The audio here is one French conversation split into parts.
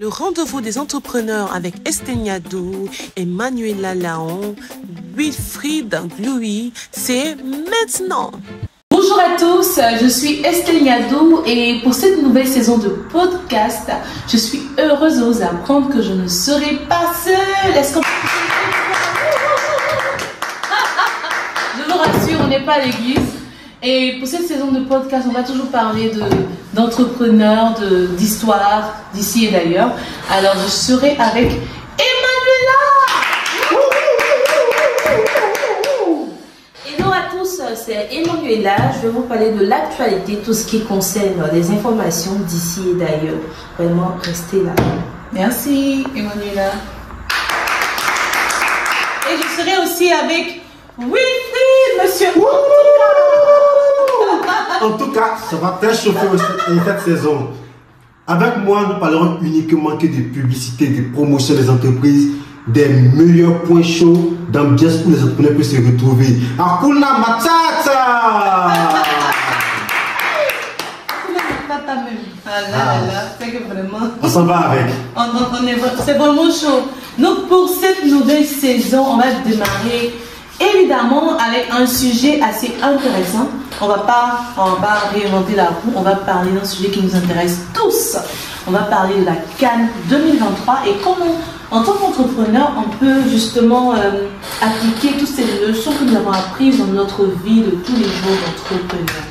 Le rendez-vous des entrepreneurs avec Estelle Niadou, Emmanuela Laon, Wilfried Louis, c'est maintenant. Bonjour à tous, je suis Estelle Niadou et pour cette nouvelle saison de podcast, je suis heureuse de vous apprendre que je ne serai pas seule. Est-ce qu'on... Je vous rassure, on n'est pas à l'église. Et pour cette saison de podcast, on va toujours parler d'entrepreneurs, d'histoire, d'ici et d'ailleurs. Alors, je serai avec Emmanuela. Hello à tous, c'est Emmanuela. Je vais vous parler de l'actualité, tout ce qui concerne les informations d'ici et d'ailleurs. Vraiment, restez là. Merci, Emmanuela. Et je serai aussi avec Wilfried, monsieur. En tout cas, ça va très chauffer cette saison. Avec moi, nous parlerons uniquement que des publicités, des promotions des entreprises, des meilleurs points chauds d'ambiance où les entrepreneurs peuvent se retrouver. Hakuna Matata! Hakuna Matata même. Ah là là là, c'est que vraiment... On s'en va avec. C'est vraiment chaud. Donc pour cette nouvelle saison, on va démarrer évidemment avec un sujet assez intéressant. On va pas réinventer la roue, on va parler d'un sujet qui nous intéresse tous. On va parler de la CAN 2023 et comment, en tant qu'entrepreneur, on peut justement appliquer toutes ces leçons que nous avons apprises dans notre vie de tous les jours d'entrepreneur.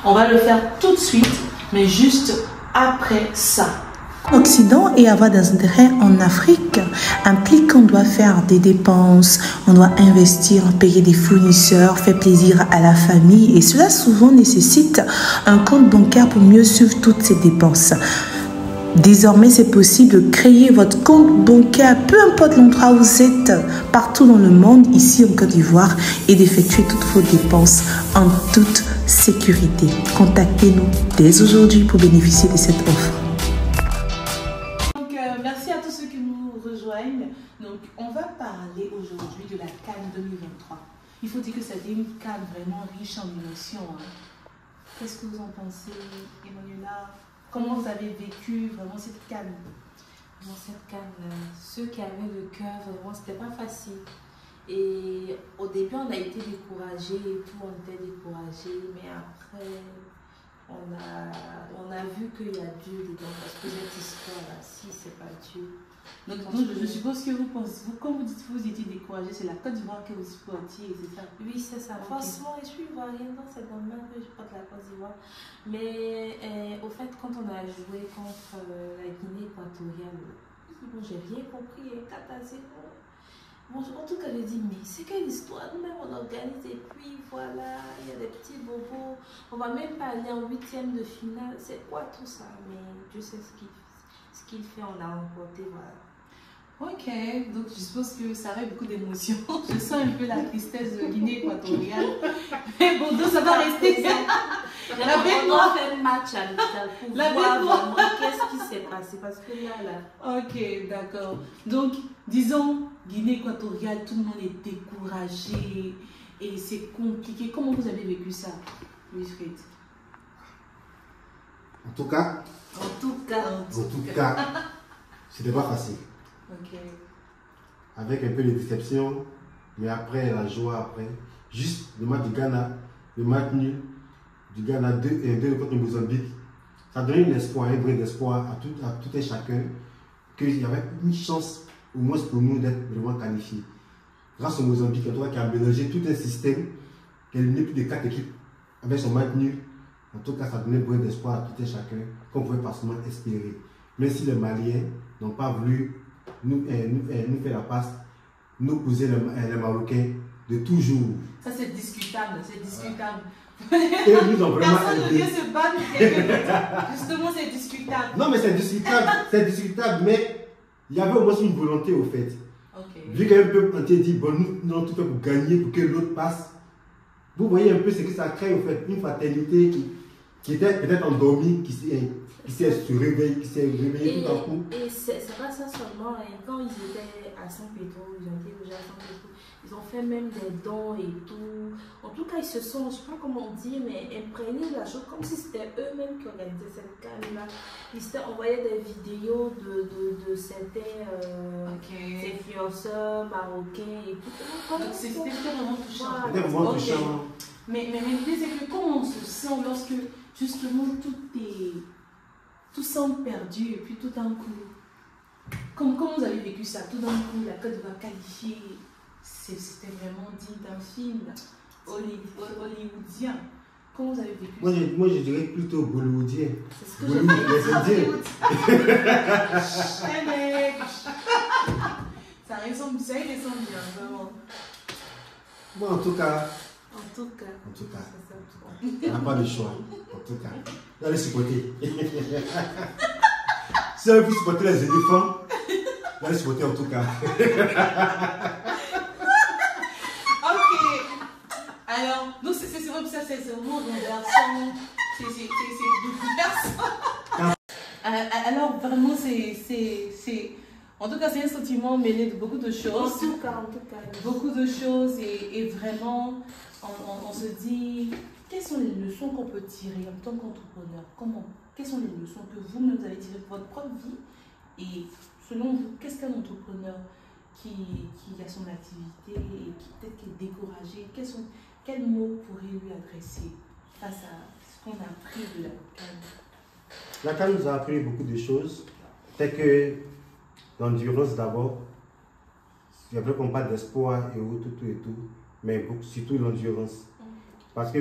On va le faire tout de suite, mais juste après ça. En Occident et avoir des intérêts en Afrique implique qu'on doit faire des dépenses, on doit investir, payer des fournisseurs, faire plaisir à la famille et cela souvent nécessite un compte bancaire pour mieux suivre toutes ces dépenses. Désormais, c'est possible de créer votre compte bancaire, peu importe l'endroit où vous êtes, partout dans le monde, ici en Côte d'Ivoire, et d'effectuer toutes vos dépenses en toute sécurité. Contactez-nous dès aujourd'hui pour bénéficier de cette offre. Merci à tous ceux qui nous rejoignent. Donc, on va parler aujourd'hui de la CAN 2023. Il faut dire que c'était une CAN vraiment riche en émotions. Qu'est-ce que vous en pensez, Emmanuela? Comment vous avez vécu vraiment cette CAN? Dans cette CAN, ceux qui avaient le cœur, vraiment, c'était pas facile. Et au début, on a été découragés et tout, on était découragés, mais après... On a vu qu'il y a Dieu dedans, parce que cette histoire-là, si c'est pas Dieu. Donc je suppose que vous pensez, quand vous dites que vous étiez découragé, c'est la Côte d'Ivoire que vous supportiez, c'est ça? Oui, c'est ça. Okay. Franchement, je suis ivoirienne, donc c'est normal que je porte la Côte d'Ivoire. Mais au fait, quand on a joué contre la Guinée équatoriale, bon, j'ai rien compris, 4-0. Bon, en tout cas, je dis, mais c'est quelle histoire? Nous-mêmes, on organise et puis voilà, il y a des petits bobos. On va même pas aller en 8e de finale. C'est quoi tout ça? Mais Dieu sait ce qu'il fait, on a remporté, voilà. Ok, donc je suppose que ça avait beaucoup d'émotions. Je sens un peu la tristesse de Guinée équatoriale. Mais bon, donc ça va rester ça. On a fait un match à l'hôpital pour voir vraiment qu'est-ce qui s'est passé. Parce que là... Ok, d'accord. Donc, disons, Guinée équatoriale, tout le monde est découragé et c'est compliqué. Comment vous avez vécu ça, Wilfried? En tout cas, c'était pas facile. Ok. Avec un peu de déception, mais après la joie, après. Juste le match du Ghana, le match nul du Ghana 2-2 contre le Mozambique. Ça donnait un espoir, un vrai espoir à tout et chacun qu'il y avait une chance, au moins pour nous, d'être vraiment qualifiés. Grâce au Mozambique, qui a mélangé tout un système, qui a éliminé plus de 4 équipes avec son match nul. En tout cas, ça donnait un vrai espoir à tout et chacun qu'on pouvait pas seulement espérer. Même si les Maliens n'ont pas voulu nous faire la passe, nous poser les Marocains de toujours. Ça c'est discutable, c'est discutable. Et nous ont vraiment personne ne vient se battre. Justement, c'est discutable. Non, mais c'est discutable, mais il y avait au moins une volonté au fait. Okay. Vu qu'un peuple entier dit, bon, nous avons tout fait pour gagner, pour que l'autre passe. Vous voyez un peu ce que ça crée au fait, une fraternité qui était peut-être endormie, qui s'est réveillé tout à coup. Et c'est pas ça seulement. Hein. Quand ils étaient à Saint-Pétro, ils ont été déjà à Saint-Pétro, ils ont fait même des dons et tout. En tout cas, ils se sont, je sais pas comment dire, mais imprégnés de la chose, comme si c'était eux-mêmes qui organisaient cette canne-là. Ils s'étaient envoyé des vidéos de certains influenceurs marocains et tout. Donc c'était vraiment touchant. C'était vraiment touchant. Mais l'idée, c'est que comment on se sent lorsque justement tout semble perdu et puis tout d'un coup, comment vous avez vécu ça? Tout d'un coup, la Côte va qualifier, c'était vraiment digne d'un film hollywoodien. Comment vous avez vécu ça? Moi, je dirais plutôt bollywoodien. C'est ce que j'ai Ça ressemble bien, vraiment. Moi, en tout cas, on n'a pas le choix. En tout cas, on allez supporter. Si on veut supporter les éléphants, on allez supporter en tout cas. Ok. Alors, donc c'est vraiment ça, c'est vraiment renversant. C'est beaucoup de personnes. Alors, vraiment, c'est. En tout cas, c'est un sentiment mêlé de beaucoup de choses. En tout cas. Beaucoup de choses et vraiment, on se dit, quelles sont les leçons qu'on peut tirer en tant qu'entrepreneur? Quelles sont les leçons que vous avez tirées pour votre propre vie? Et selon vous, qu'est-ce qu'un entrepreneur qui a son activité et qui peut-être est découragé, quels mots pourrait-lui adresser face à ce qu'on a appris de la canne? La canne nous a appris beaucoup de choses. C'est que l'endurance d'abord, c'est vrai qu'on parle d'espoir et tout, mais surtout l'endurance. Parce que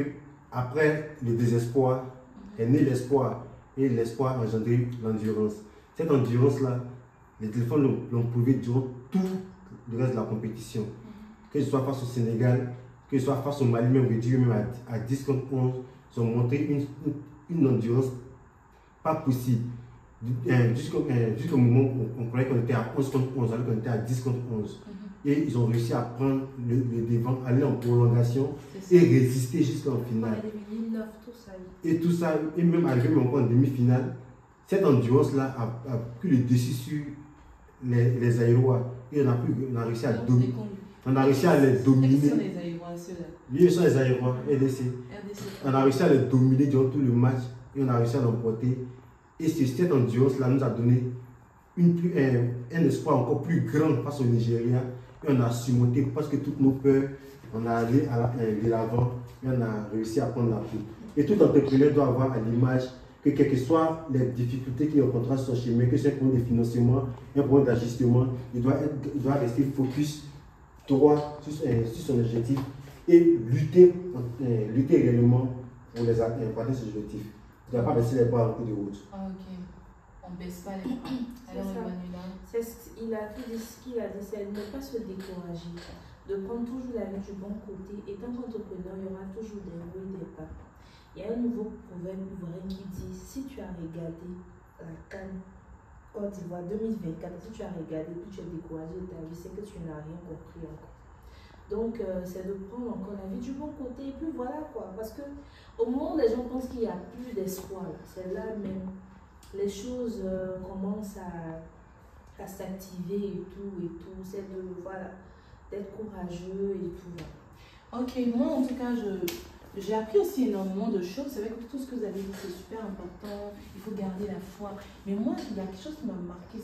après le désespoir est né l'espoir et l'espoir a engendré l'endurance. Cette endurance-là, les téléphones l'ont prouvé durant tout le reste de la compétition. Que ce soit face au Sénégal, que ce soit face au Mali, même réduit même à 10 contre 11, ils ont montré une endurance pas possible. Jusqu'au moment où on croyait qu'on était à 11 contre 11, alors qu'on était à 10 contre 11. Et ils ont réussi à prendre le devant, aller en prolongation et résister jusqu'en finale. Et tout ça, et même arriver encore en demi-finale, cette endurance-là a pris le dessus sur les Aérois. Et on a réussi à dominer. On a réussi à les dominer. Quels sont les Aérois, ceux-là? Oui, ce sont les Aérois, RDC. On a réussi à les dominer durant tout le match et on a réussi à l'emporter. Et cette endurance-là nous a donné un espoir encore plus grand face au Nigeria. Et on a surmonté presque toutes nos peurs. On a allé de l'avant et on a réussi à prendre la coupe. Et tout entrepreneur doit avoir à l'image que quelles que soient les difficultés qu'il rencontrera sur son chemin, que ce soit un problème de financement, un problème d'ajustement, il doit rester focus droit sur son objectif et lutter réellement pour atteindre ses objectifs. Il ne doit pas baisser les bras en cours de route. Ah, ok. On ne baisse pas les bras. Alors, il a tout dit ce qu'il a dit, c'est de ne pas se décourager, de prendre toujours la vie du bon côté. Et tant qu'entrepreneur, il y aura toujours des hauts et des bas. Il y a un nouveau proverbe ivoirien qui dit: si tu as regardé la CAN Côte d'Ivoire 2024, si tu as regardé puis tu es découragé de ta vie, c'est que tu n'as rien compris encore. Donc, c'est de prendre encore la vie du bon côté. Et puis voilà quoi. Parce que au moment où les gens pensent qu'il n'y a plus d'espoir, c'est là même les choses commencent à s'activer et tout. C'est d'être courageux et tout. Ok, moi en tout cas, j'ai appris aussi énormément de choses. C'est vrai que tout ce que vous avez dit, c'est super important. Il faut garder la foi. Mais moi, il y a quelque chose qui m'a marqué,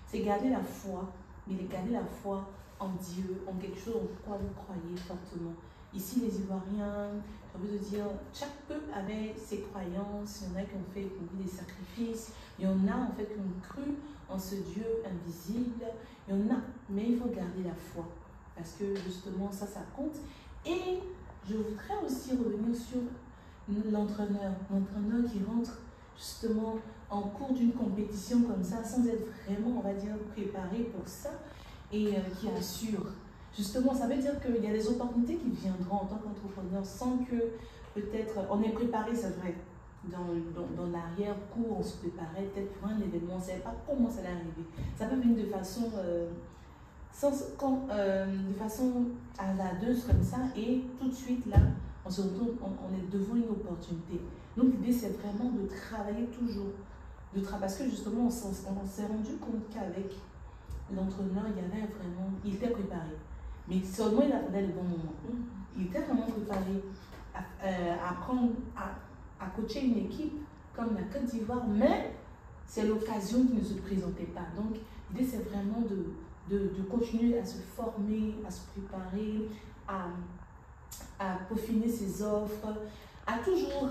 c'est garder la foi. Mais garder la foi en Dieu, en quelque chose en quoi vous croyez fortement. Ici, les Ivoiriens, j'ai envie de dire, chaque peuple avait ses croyances. Il y en a qui ont fait des sacrifices. Il y en a en fait qui ont cru en ce Dieu invisible. Il y en a, mais il faut garder la foi. Parce que justement, ça compte. Et je voudrais aussi revenir sur l'entraîneur qui rentre justement en cours d'une compétition comme ça, sans être vraiment, on va dire, préparé pour ça, et qui assure. Justement, ça veut dire qu'il y a des opportunités qui viendront en tant qu'entrepreneur sans que peut-être on est préparé, c'est vrai. Dans l'arrière-cours, on se préparait peut-être pour un événement, on ne savait pas comment ça allait arriver. Ça peut venir de façon hasardeuse comme ça, et tout de suite là, on est devant une opportunité. Donc l'idée c'est vraiment de travailler toujours de travail. Parce que justement, on s'est rendu compte qu'avec l'entraîneur, il était préparé. Mais seulement il attendait le bon moment. Il était vraiment préparé à coacher une équipe comme la Côte d'Ivoire, mais c'est l'occasion qui ne se présentait pas. Donc, l'idée, c'est vraiment de continuer à se former, à se préparer, à peaufiner ses offres, à toujours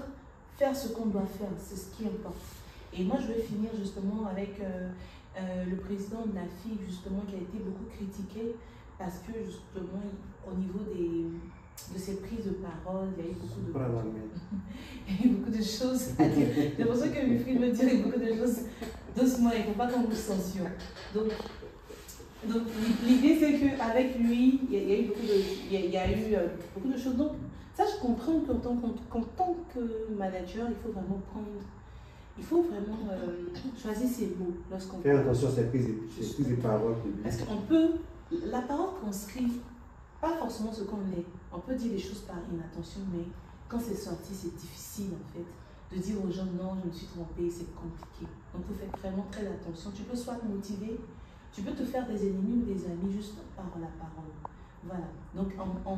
faire ce qu'on doit faire. C'est ce qui importe. Et moi, je vais finir justement avec le président de la FIG, justement, qui a été beaucoup critiqué parce que, justement, au niveau de ses prises de parole, il y a eu beaucoup de choses à dire. J'ai l'impression que Wilfried veut dire beaucoup de choses doucement, il ne faut pas qu'on vous censure. Donc l'idée, c'est qu'avec lui, il y a eu beaucoup de choses. Donc, ça, je comprends qu'en tant que manager, il faut vraiment choisir ses mots lorsqu'on faire attention à ses prises de parole. Parce la parole conscrit pas forcément ce qu'on est. On peut dire des choses par inattention, mais quand c'est sorti, c'est difficile en fait. De dire aux gens non, je me suis trompée, c'est compliqué. Donc il faut faire vraiment très attention. Tu peux soit te motiver, tu peux te faire des ennemis ou des amis juste par la parole. Voilà. Donc en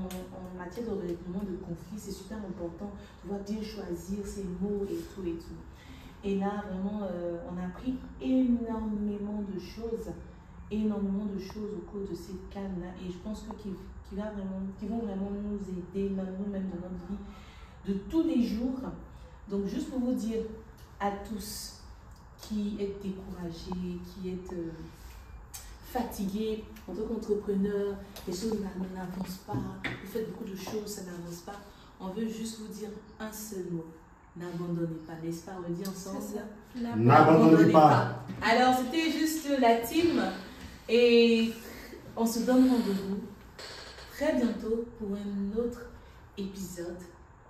matière de règlement de conflit, c'est super important de pouvoir bien choisir ses mots et tout et tout. Et là, vraiment, on a appris énormément de choses au cours de ces cannes-là. Et je pense qu'ils vont vraiment nous aider, nous-mêmes dans notre vie de tous les jours. Donc, juste pour vous dire à tous qui êtes découragés, qui êtes fatigués en tant qu'entrepreneur, les choses n'avancent pas, vous faites beaucoup de choses, ça n'avance pas. On veut juste vous dire un seul mot. N'abandonnez pas, n'est-ce pas? On le dit ensemble. N'abandonnez pas. Alors, c'était juste la team. Et on se donne rendez-vous très bientôt pour un autre épisode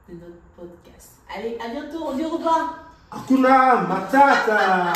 de notre podcast. Allez, à bientôt, on dit au revoir. Hakuna Matata.